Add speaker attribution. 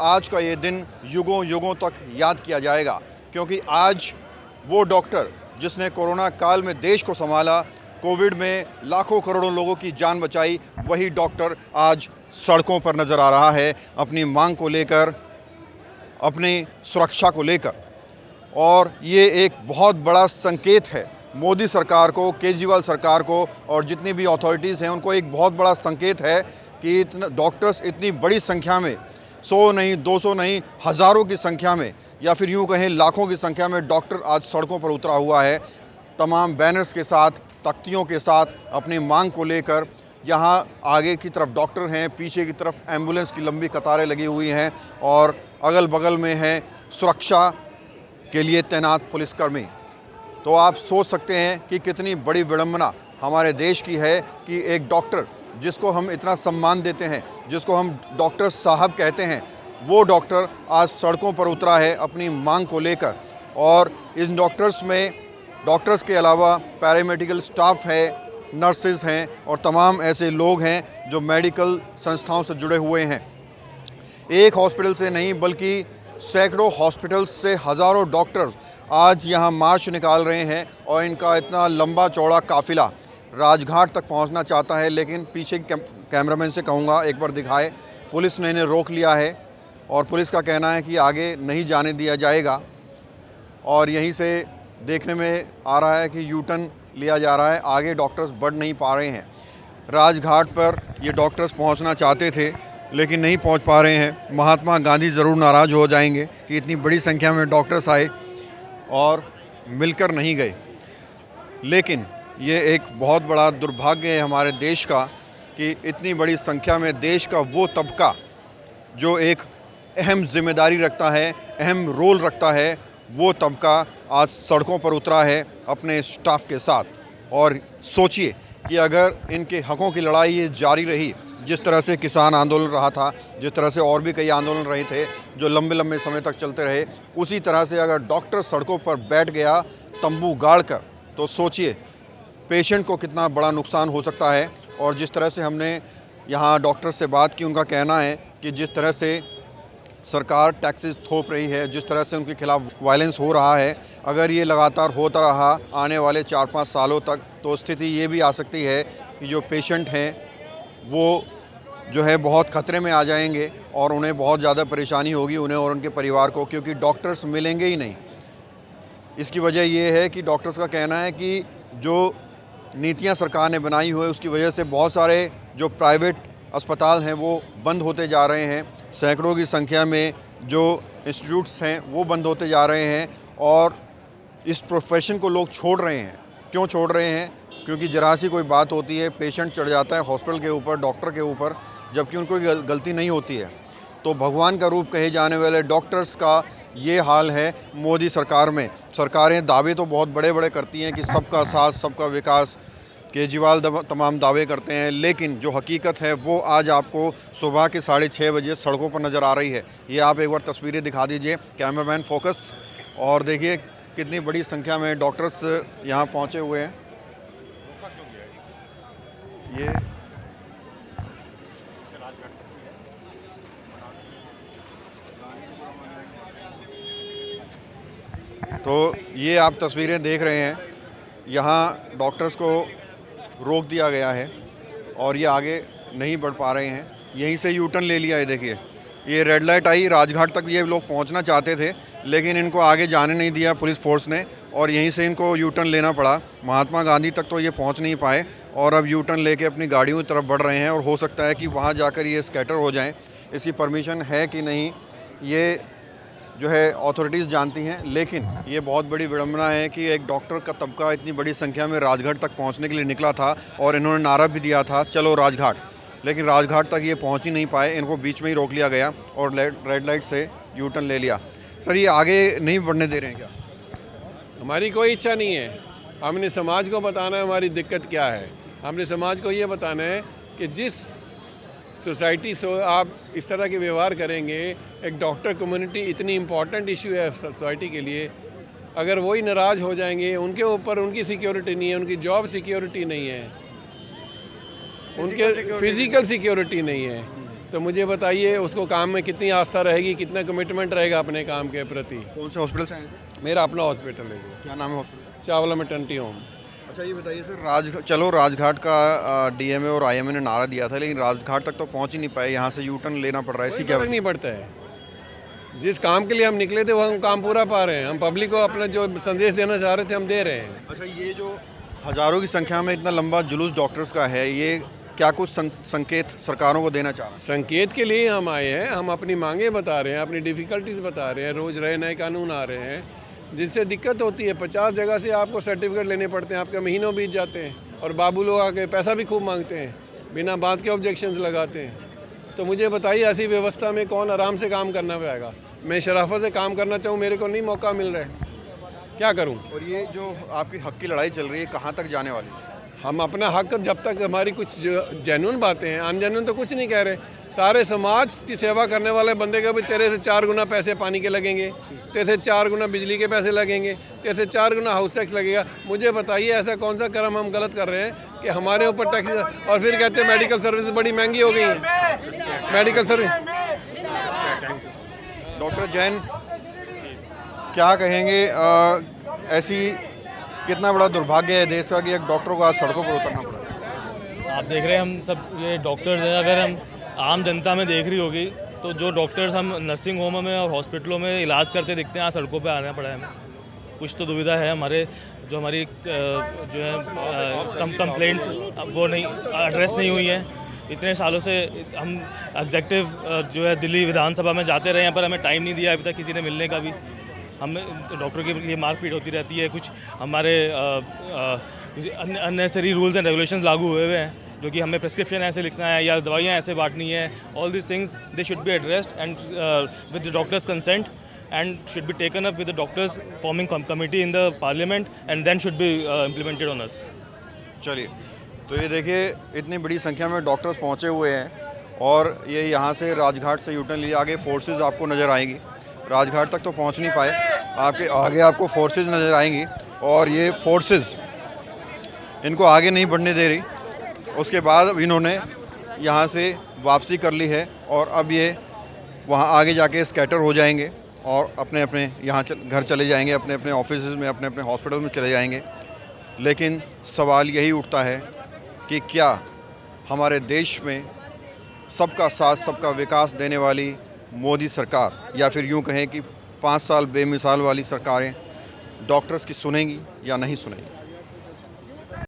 Speaker 1: आज का ये दिन युगों युगों तक याद किया जाएगा, क्योंकि आज वो डॉक्टर जिसने कोरोना काल में देश को संभाला, कोविड में लाखों करोड़ों लोगों की जान बचाई, वही डॉक्टर आज सड़कों पर नज़र आ रहा है अपनी मांग को लेकर, अपनी सुरक्षा को लेकर। और ये एक बहुत बड़ा संकेत है मोदी सरकार को, केजरीवाल सरकार को और जितनी भी अथॉरिटीज़ हैं उनको एक बहुत बड़ा संकेत है कि इतना डॉक्टर्स इतनी बड़ी संख्या में, 100 नहीं, 200 नहीं, हज़ारों की संख्या में या फिर यूँ कहें लाखों की संख्या में डॉक्टर आज सड़कों पर उतरा हुआ है, तमाम बैनर्स के साथ, तख्तियों के साथ अपनी मांग को लेकर। यहाँ आगे की तरफ डॉक्टर हैं, पीछे की तरफ एम्बुलेंस की लंबी कतारें लगी हुई हैं और अगल बगल में है सुरक्षा के लिए तैनात पुलिसकर्मी। तो आप सोच सकते हैं कि कितनी बड़ी विडंबना हमारे देश की है कि एक डॉक्टर जिसको हम इतना सम्मान देते हैं, जिसको हम डॉक्टर साहब कहते हैं, वो डॉक्टर आज सड़कों पर उतरा है अपनी मांग को लेकर। और इन डॉक्टर्स के अलावा पैरामेडिकल स्टाफ है, नर्सेज हैं और तमाम ऐसे लोग हैं जो मेडिकल संस्थाओं से जुड़े हुए हैं। एक हॉस्पिटल से नहीं बल्कि सैकड़ों हॉस्पिटल्स से हज़ारों डॉक्टर्स आज यहाँ मार्च निकाल रहे हैं और इनका इतना लंबा चौड़ा काफ़िला राजघाट तक पहुँचना चाहता है। लेकिन पीछे कैमरामैन से कहूँगा एक बार दिखाए, पुलिस ने इन्हें रोक लिया है और पुलिस का कहना है कि आगे नहीं जाने दिया जाएगा। और यहीं से देखने में आ रहा है कि यू टर्न लिया जा रहा है, आगे डॉक्टर्स बढ़ नहीं पा रहे हैं। राजघाट पर ये डॉक्टर्स पहुंचना चाहते थे लेकिन नहीं पहुंच पा रहे हैं। महात्मा गांधी ज़रूर नाराज़ हो जाएंगे कि इतनी बड़ी संख्या में डॉक्टर्स आए और मिलकर नहीं गए। लेकिन ये एक बहुत बड़ा दुर्भाग्य है हमारे देश का कि इतनी बड़ी संख्या में देश का वो तबका जो एक अहम जिम्मेदारी रखता है, अहम रोल रखता है, वो तबका आज सड़कों पर उतरा है अपने स्टाफ के साथ। और सोचिए कि अगर इनके हकों की लड़ाई ये जारी रही, जिस तरह से किसान आंदोलन रहा था, जिस तरह से और भी कई आंदोलन रहे थे जो लंबे लंबे समय तक चलते रहे, उसी तरह से अगर डॉक्टर सड़कों पर बैठ गया तंबू गाड़ कर, तो सोचिए पेशेंट को कितना बड़ा नुकसान हो सकता है। और जिस तरह से हमने यहाँ डॉक्टर से बात की, उनका कहना है कि जिस तरह से सरकार टैक्सेस थोप रही है, जिस तरह से उनके खिलाफ वायलेंस हो रहा है, अगर ये लगातार होता रहा आने वाले 4-5 सालों तक, तो स्थिति ये भी आ सकती है कि जो पेशेंट हैं वो जो है बहुत ख़तरे में आ जाएंगे और उन्हें बहुत ज़्यादा परेशानी होगी, उन्हें और उनके परिवार को, क्योंकि डॉक्टर्स मिलेंगे ही नहीं। इसकी वजह ये है कि डॉक्टर्स का कहना है कि जो नीतियाँ सरकार ने बनाई हुई है उसकी वजह से बहुत सारे जो प्राइवेट अस्पताल हैं वो बंद होते जा रहे हैं। सैकड़ों की संख्या में जो इंस्टीट्यूट्स हैं वो बंद होते जा रहे हैं और इस प्रोफेशन को लोग छोड़ रहे हैं। क्यों छोड़ रहे हैं? क्योंकि जरा सी कोई बात होती है, पेशेंट चढ़ जाता है हॉस्पिटल के ऊपर, डॉक्टर के ऊपर, जबकि उनको गलती नहीं होती है। तो भगवान का रूप कहे जाने वाले डॉक्टर्स का ये हाल है मोदी सरकार में। सरकारें दावे तो बहुत बड़े बड़े करती हैं कि सबका साथ, सबका विकास, केजरीवाल तमाम दावे करते हैं, लेकिन जो हकीकत है वो आज आपको सुबह के 6:30 बजे सड़कों पर नज़र आ रही है। ये आप एक बार तस्वीरें दिखा दीजिए, कैमरामैन फोकस, और देखिए कितनी बड़ी संख्या में डॉक्टर्स यहाँ पहुँचे हुए हैं। ये तो ये आप तस्वीरें देख रहे हैं, यहाँ डॉक्टर्स को रोक दिया गया है और ये आगे नहीं बढ़ पा रहे हैं। यहीं से यू टर्न ले लिया है। देखिए ये रेड लाइट आई, राजघाट तक ये लोग पहुंचना चाहते थे लेकिन इनको आगे जाने नहीं दिया पुलिस फोर्स ने और यहीं से इनको यू टर्न लेना पड़ा। महात्मा गांधी तक तो ये पहुंच नहीं पाए और अब यू टर्न लेके अपनी गाड़ियों की तरफ बढ़ रहे हैं और हो सकता है कि वहाँ जाकर ये स्कैटर हो जाएं। इसकी परमिशन है कि नहीं ये जो है अथॉरिटीज़ जानती हैं, लेकिन ये बहुत बड़ी विडंबना है कि एक डॉक्टर का तबका इतनी बड़ी संख्या में राजघाट तक पहुंचने के लिए निकला था और इन्होंने नारा भी दिया था चलो राजघाट, लेकिन राजघाट तक ये पहुंच ही नहीं पाए। इनको बीच में ही रोक लिया गया और रेड लाइट से यू टर्न ले लिया। सर ये आगे नहीं बढ़ने दे रहे हैं क्या?
Speaker 2: हमारी कोई इच्छा नहीं है। हमने समाज को बताना है हमारी दिक्कत क्या है। हमने समाज को ये बताना है कि जिस सोसाइटी से आप इस तरह के व्यवहार करेंगे, एक डॉक्टर कम्युनिटी इतनी इम्पॉर्टेंट इशू है सोसाइटी के लिए, अगर वही नाराज़ हो जाएंगे, उनके ऊपर उनकी सिक्योरिटी नहीं है, उनकी जॉब सिक्योरिटी नहीं है, उनके फिज़िकल सिक्योरिटी नहीं है, तो मुझे बताइए उसको काम में कितनी आस्था रहेगी, कितना कमिटमेंट रहेगा अपने काम के प्रति।
Speaker 1: कौन से हॉस्पिटल से आए थे?
Speaker 2: मेरा अपना हॉस्पिटल है जी,
Speaker 1: क्या नाम है हॉस्पिटल?
Speaker 2: Chawla maternity home.
Speaker 1: अच्छा ये बताइए सर, राजघाट का डीएमए और आईएमए ने नारा दिया था, लेकिन राजघाट तक तो पहुंच ही नहीं पाए, यहाँ से यू टर्न लेना पड़ रहा है, इसी
Speaker 2: कोई
Speaker 1: क्या
Speaker 2: फर्क नहीं पड़ता है। जिस काम के लिए हम निकले थे वो हम काम पूरा पा रहे हैं। हम पब्लिक को अपना जो संदेश देना चाह रहे थे हम दे रहे हैं।
Speaker 1: अच्छा ये जो हजारों की संख्या में इतना लंबा जुलूस डॉक्टर्स का है, ये क्या कुछ संकेत सरकारों को देना चाह रहे हैं?
Speaker 2: संकेत के लिए हम आए हैं, हम अपनी मांगे बता रहे हैं, अपनी डिफ़िकल्टीज बता रहे हैं। रोज़ नए नए कानून आ रहे हैं जिससे दिक्कत होती है। 50 जगह से आपको सर्टिफिकेट लेने पड़ते हैं, आपके महीनों बीत जाते हैं और बाबू लोग आके पैसा भी खूब मांगते हैं, बिना बात के ऑब्जेक्शंस लगाते हैं। तो मुझे बताइए ऐसी व्यवस्था में कौन आराम से काम करना पाएगा? मैं शराफत से काम करना चाहूँ, मेरे को नहीं मौका मिल रहा है, क्या करूँ?
Speaker 1: और ये जो आपकी हक की लड़ाई चल रही है, कहाँ तक जाने वाली है?
Speaker 2: हम अपना हक, जब तक हमारी कुछ जेन्युइन बातें हैं, अनजेन्युइन तो कुछ नहीं कह रहे। सारे समाज की सेवा करने वाले बंदे का भी तेरे से 4 गुना पैसे पानी के लगेंगे, तेरे से 4 गुना बिजली के पैसे लगेंगे, तेरे से 4 गुना हाउस टैक्स लगेगा। मुझे बताइए ऐसा कौन सा कर्म हम गलत कर रहे हैं कि हमारे ऊपर टैक्स, और फिर कहते हैं मेडिकल सर्विस बड़ी महंगी हो गई है। Medical service.
Speaker 1: डॉक्टर जैन क्या कहेंगे, ऐसी कितना बड़ा दुर्भाग्य है देश का कि एक डॉक्टर को आज सड़कों पर उतरना पड़ा?
Speaker 3: आप देख रहे हैं हम सब ये डॉक्टर्स हैं, अगर हम आम जनता में देख रही होगी तो जो डॉक्टर्स हम नर्सिंग होम में और हॉस्पिटलों में इलाज करते दिखते हैं, आज सड़कों पे आना पड़ा है हमें। कुछ तो दुविधा है हमारे, जो हमारी जो है कंप्लेंट्स वो नहीं एड्रेस नहीं हुई हैं। इतने सालों से हम एग्जेक्टिव जो है दिल्ली विधानसभा में जाते रहे हैं, पर हमें टाइम नहीं दिया अभी तक किसी ने मिलने का भी। हमें डॉक्टरों के लिए मारपीट होती रहती है, कुछ हमारे अननेसेसरी रूल्स एंड रेगुलेशंस लागू हुए हैं, जो कि हमें प्रिस्क्रिप्शन ऐसे लिखना है या दवाइयाँ ऐसे बांटनी है। All this things they should be addressed and with the doctors consent and should be taken up with the doctors forming committee in the parliament and then should be implemented on us.
Speaker 1: चलिए, तो ये देखिए इतनी बड़ी संख्या में doctors पहुंचे हुए हैं और ये यहाँ से राजघाट से यूटर्न लिए आगे फोर्सेस आपको नज़र आएंगी। राजघाट तक तो पहुंच नहीं पाए, आपके आगे आपको फोर्सेस नज़र आएंगी और ये फोर्सेस इनको आगे नहीं बढ़ने दे रही। उसके बाद इन्होंने यहाँ से वापसी कर ली है और अब ये वहाँ आगे जाके स्कैटर हो जाएंगे और अपने अपने यहाँ घर चले जाएंगे, अपने अपने ऑफिस में, अपने अपने हॉस्पिटल में चले जाएंगे। लेकिन सवाल यही उठता है कि क्या हमारे देश में सबका साथ सबका विकास देने वाली मोदी सरकार, या फिर यूँ कहें कि 5 साल बेमिसाल वाली सरकारें डॉक्टर्स की सुनेंगी या नहीं सुनेंगी?